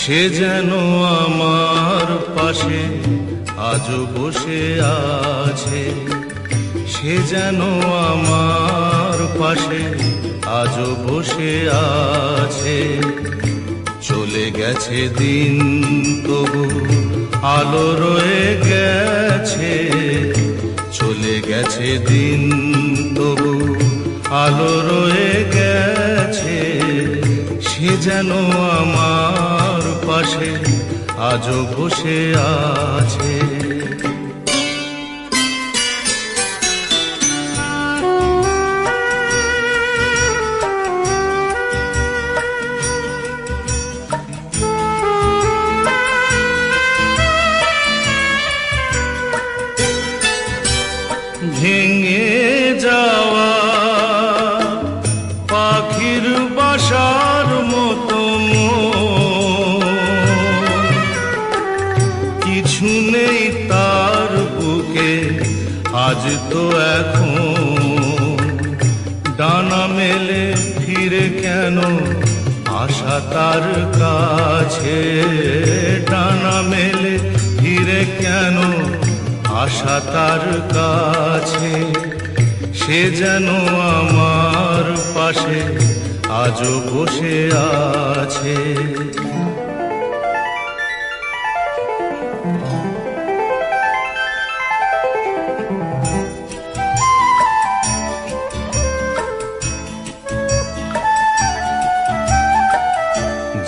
সে যেন আমার পাশে আজও বসে আছে, সে যেন আমার পাশে আজও বসে আছে। চলে গেছে দিন তবু আলো রয়ে গেছে, চলে গেছে দিন তবু আলো রয়ে গেছে। সে যেন আমার পাশে আজও বসে আছে। ভেঙে যাওয়া পাখির বাসার মতো কিছু নেই তার বুকে আজ তো এখন। ডানা মেলে ফিরে কেন আশা তার কাছে, ডানা মেলে ফিরে কেন আশা তার কাছে। সে যেন আমার পাশে আজও বসে আছে।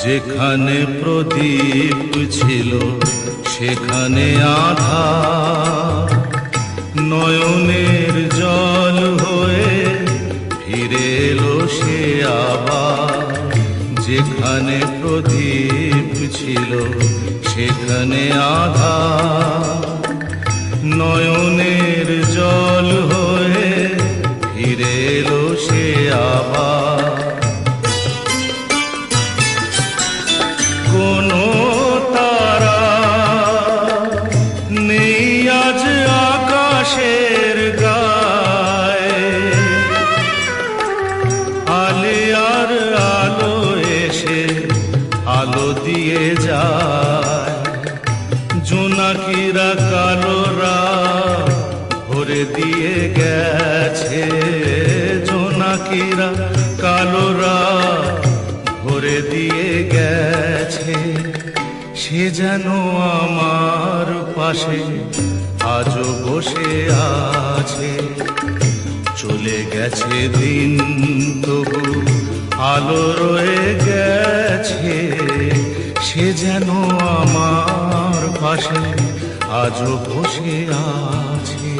যেখানে প্রদীপ ছিল সেখানে আধার, নয়নের জল হয়ে ফিরে এলো সে আবার। যেখানে প্রদীপ ছিল সেখানে আধার, নয়নের জল হয়ে ফিরে এলো সে আবার। কোনো তারা নেই আজ আকাশের গায়ে, আলে আর আলো এসে আলো দিয়ে যায়। জোনাকিরা কালোরা ভরে দিয়ে গেছে, জোনাকিরা কালোরা ভরে দিয়ে গেছে। সে যেন আমার পাশে আজও বসে আছে। চলে গেছে দিন তবু আলো রয়ে গেছে। সে যেন আমার পাশে আজও বসে আছে।